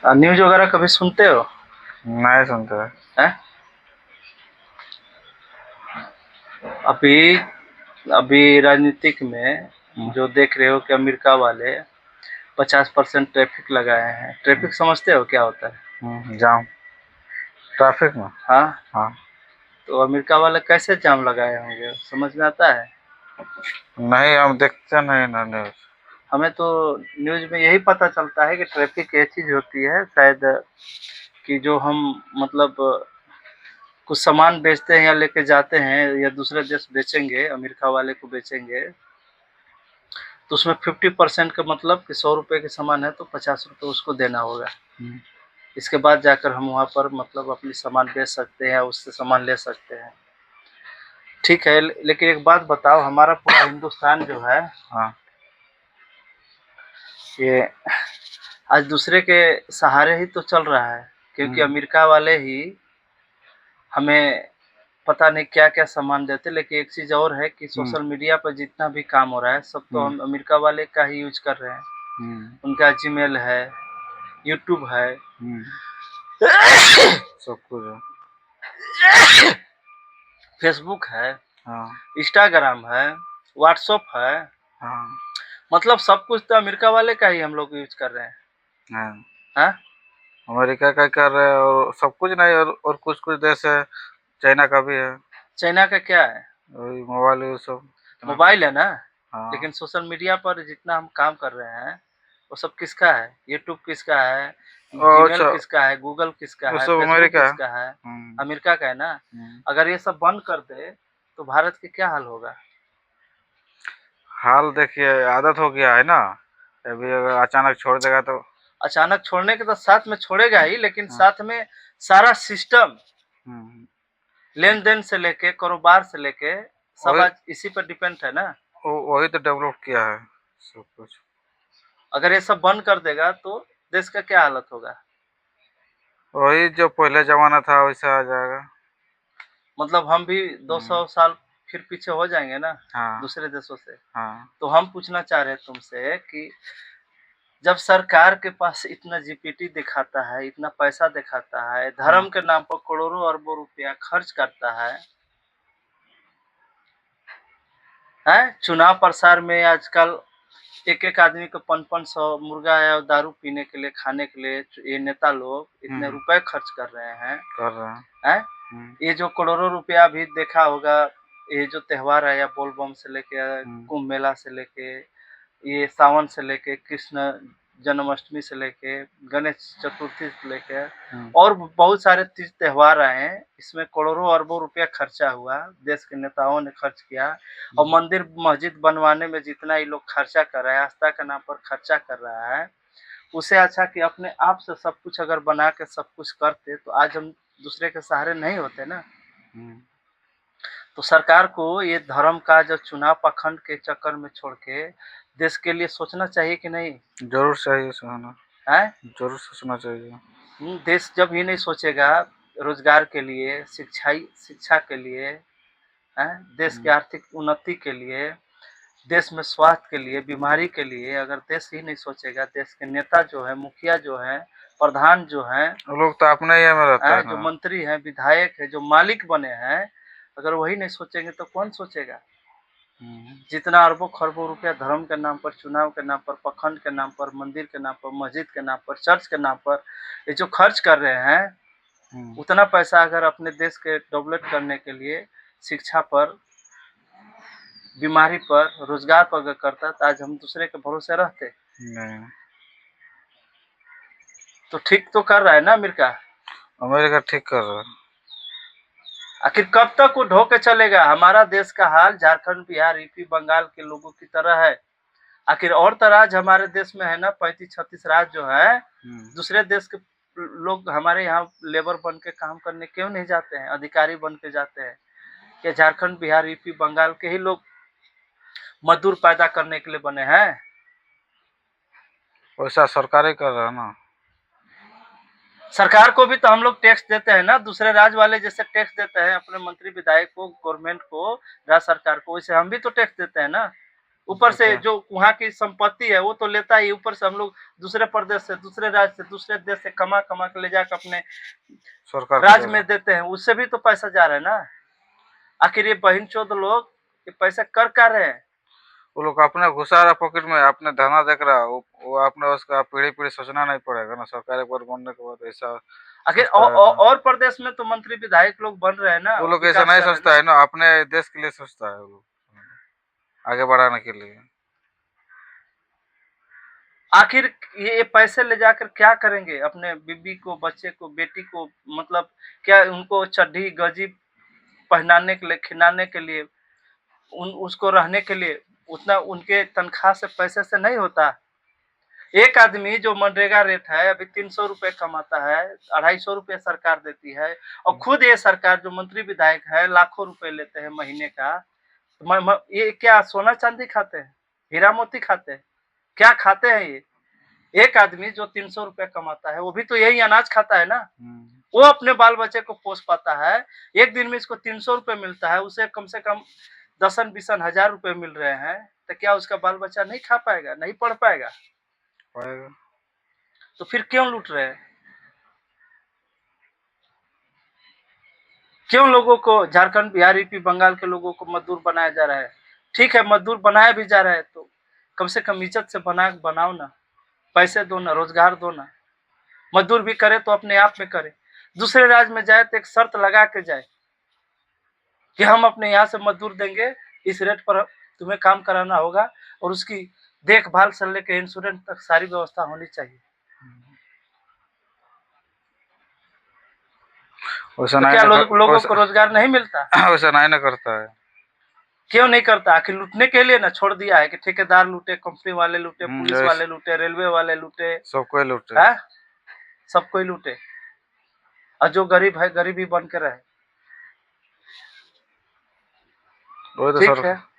News वगैरह कभी सुनते हो? नहीं सुनते। हैं? अभी अभी राजनीतिक में हम्म, जो देख रहे हो कि अमेरिका वाले 50% ट्रैफिक लगाए हैं। ट्रैफिक समझते हो क्या होता है? जाम, ट्रैफिक में। हाँ। हाँ। तो अमेरिका वाले कैसे जाम लगाए होंगे, समझ में आता है? नहीं, हम देखते नहीं ना न्यूज। हमें तो न्यूज में यही पता चलता है कि ट्रैफिक ये चीज होती है शायद, कि जो हम मतलब कुछ सामान बेचते हैं या लेके जाते हैं या दूसरे देश बेचेंगे, अमेरिका वाले को बेचेंगे, तो उसमें 50% का मतलब कि 100 रुपए के सामान है तो 50 रुपए उसको देना होगा। इसके बाद जाकर हम वहाँ पर मतलब अपनी सामान बेच सकते हैं, उससे सामान ले सकते हैं। ठीक है, लेकिन एक बात बताओ, हमारा पूरा हिंदुस्तान जो है हाँ। ये आज दूसरे के सहारे ही तो चल रहा है, क्योंकि अमेरिका वाले ही हमें पता नहीं क्या क्या सामान देते। लेकिन एक चीज और है कि सोशल मीडिया पर जितना भी काम हो रहा है सब तो हम अमेरिका वाले का ही यूज कर रहे हैं। उनका जीमेल है, यूट्यूब है, सब कुछ है। फेसबुक है, हाँ। इंस्टाग्राम है, व्हाट्सएप है, हाँ। मतलब सब कुछ तो अमेरिका वाले का ही हम लोग यूज कर रहे हैं। हाँ। हाँ? अमेरिका का कर रहे हैं और सब कुछ नहीं, और कुछ कुछ देश है। चाइना का भी है। चाइना का क्या है? वही मोबाइल ये सब इतना। मोबाइल है ना। हाँ। लेकिन सोशल मीडिया पर जितना हम काम कर रहे हैं वो सब किसका है? यूट्यूब किसका है? और जीमेल अच्छा, किसका है? गूगल किसका वो है? सब फेसबुक अमेरिका है। किसका है? अमेरिका का है ना। अगर ये सब बंद कर दे तो भारत की क्या हाल होगा? हाल देखिए, आदत हो गया है ना। अभी अगर अचानक छोड़ देगा तो। अचानक छोड़ने के तो साथ में छोड़ेगा ही, लेकिन हाँ। साथ में सारा सिस्टम, हम्म, लेन देन से लेके कारोबार से लेके सब वही आज इसी पर डिपेंड है ना। वही तो डेवलप किया है सब कुछ। अगर ये सब बंद कर देगा तो देश का क्या हालत होगा? वही जो पहले जमाना था वैसा आ जाएगा। मतलब हम भी 200 साल फिर पीछे हो जाएंगे ना, हाँ। दूसरे देशों से। हाँ। तो हम पूछना चाह रहे हैं तुमसे कि जब सरकार के पास इतना जीपीटी दिखाता है, इतना पैसा दिखाता है, हाँ। धर्म के नाम पर करोड़ों अरबों रुपया खर्च करता है, चुनाव प्रसार में आजकल एक एक आदमी को 500 500 मुर्गा या दारू पीने के लिए, खाने के लिए ये नेता लोग इतने रुपए खर्च कर रहे हैं। कर रहे हैं। हैं? ये जो करोड़ों रुपया भी देखा होगा, ये जो त्योहार है या बोलबम से लेके कुंभ मेला से लेके, ये सावन से लेके कृष्ण जन्माष्टमी से लेके गणेश चतुर्थी से लेके और बहुत सारे तीज त्योहार आए हैं, इसमें करोड़ों अरबों रुपया खर्चा हुआ, देश के नेताओं ने खर्च किया। और मंदिर मस्जिद बनवाने में जितना ये लोग खर्चा कर रहा है, आस्था के नाम पर खर्चा कर रहा है, उससे अच्छा कि अपने आप से सब कुछ अगर बना के सब कुछ करते तो आज हम दूसरे के सहारे नहीं होते ना। तो सरकार को ये धर्म का जो चुनाव पाखंड के चक्कर में छोड़ के देश के लिए सोचना चाहिए कि नहीं? जरूर चाहिए सोचना। है? जरूर सोचना चाहिए। देश जब ही नहीं सोचेगा रोजगार के लिए, शिक्षा के लिए, है, देश की आर्थिक उन्नति के लिए, देश में स्वास्थ्य के लिए, बीमारी के लिए, अगर देश ही नहीं सोचेगा, देश के नेता जो है, मुखिया जो है, प्रधान जो है, वो लोग तो अपने ही में रहता है जो ना। मंत्री है, विधायक है, जो मालिक बने हैं, अगर वही नहीं सोचेंगे तो कौन सोचेगा? जितना अरबों खरबों रुपया धर्म के नाम पर, चुनाव के नाम पर, पखंड के नाम पर, मंदिर के नाम पर, मस्जिद के नाम पर, चर्च के नाम पर ये जो खर्च कर रहे हैं, उतना पैसा अगर अपने देश के डेवलप करने के लिए शिक्षा पर, बीमारी पर, रोजगार पर अगर करता तो आज हम दूसरे के भरोसे रहते। नहीं। तो ठीक तो कर रहा है ना अमेरिका। अमेरिका ठीक कर रहा है। आखिर कब तक वो ढो के चलेगा? हमारा देश का हाल झारखंड, बिहार, यूपी, बंगाल के लोगों की तरह है। आखिर और तो राज्य हमारे देश में है ना, 35 36 राज्य जो है, दूसरे देश के लोग हमारे यहाँ लेबर बन के काम करने क्यों नहीं जाते हैं, अधिकारी बन के जाते हैं? क्या झारखंड, बिहार, यूपी, बंगाल के ही लोग मजदूर पैदा करने के लिए बने हैं? वैसा सरकार ही कर रहा है ना। सरकार को भी तो हम लोग टैक्स देते हैं ना, दूसरे राज्य वाले जैसे टैक्स देते हैं अपने मंत्री विधायक को, गवर्नमेंट को, राज्य सरकार को, वैसे हम भी तो टैक्स देते हैं ना। ऊपर से अच्छा। जो वहाँ की संपत्ति है वो तो लेता ही, ऊपर से हम लोग दूसरे प्रदेश से, दूसरे राज्य से, दूसरे देश से कमा कमा के ले जाकर अपने सरकार को राज्य दे रहा। में देते हैं, उससे भी तो पैसा जा रहा है ना। आखिर ये बहिनचोद लोग ये पैसा कर क्या रहे हैं? वो लोग अपने घुसा रहा पॉकेट में, अपने धना देख रहा, वो अपने उसका पीढ़ी पीढ़ी सोचना नहीं पड़ेगा ना, सरकार एक बार बनने के बाद ऐसा आखिर सोचता है ना। और प्रदेश में तो मंत्री विधायक लोग बन रहे हैं ना, वो लोग ऐसा विकास नहीं कर रहे हैं सोचता ना। है ना, अपने देश के लिए सोचता है वो लोग, आगे बढ़ाने के लिए। आखिर ये पैसे ले जाकर क्या करेंगे? अपने बीबी को, बच्चे को, बेटी को, मतलब क्या उनको चड्ढी गंजी पहनाने के लिए, खिलाने के लिए, उन उसको रहने के लिए उतना उनके तनख्वाह से, पैसे से नहीं होता। एक आदमी जो मनरेगा रेट है अभी 300 रुपए कमाता है, 250 रुपए सरकार देती है, और खुद ये सरकार जो मंत्री विधायक है लाखों रुपए लेते हैं महीने का। ये क्या सोना चांदी खाते हैं, हीरा मोती खाते हैं, क्या खाते हैं ये? एक आदमी जो 300 रुपए कमाता है वो भी तो यही अनाज खाता है ना, वो अपने बाल बच्चे को पोस पाता है। एक दिन में इसको 300 रुपए मिलता है, उसे कम से कम 10-20 हजार रुपए मिल रहे हैं, तो क्या उसका बाल बच्चा नहीं खा पाएगा, नहीं पढ़ पाएगा? पड़ेगा। तो फिर क्यों लूट रहे हैं? क्यों लोगों को झारखंड, बिहार, यूपी, बंगाल के लोगों को मजदूर बनाया जा रहा है? ठीक है, मजदूर बनाया भी जा रहा है तो कम से कम इज्जत से बनाओ ना, पैसे दो ना, रोजगार दो ना। मजदूर भी करे तो अपने आप में करे। दूसरे राज्य में जाए तो एक शर्त लगा के जाए कि हम अपने यहाँ से मजदूर देंगे, इस रेट पर तुम्हें काम कराना होगा, और उसकी देखभाल से लेकर इंश्योरेंस तक सारी व्यवस्था होनी चाहिए। वैसा तो नहीं क्या ना लोगों को रोजगार नहीं मिलता? वैसा नहीं ना करता है। क्यों नहीं करता? आखिर लूटने के लिए ना छोड़ दिया है कि ठेकेदार लूटे, कंपनी वाले लूटे, पुलिस जैसे वाले लूटे, रेलवे वाले लूटे, सबको लूटे। है सब कोई लूटे, और जो गरीब है गरीब ही बन के रहे। वही तो ठीक सर। है।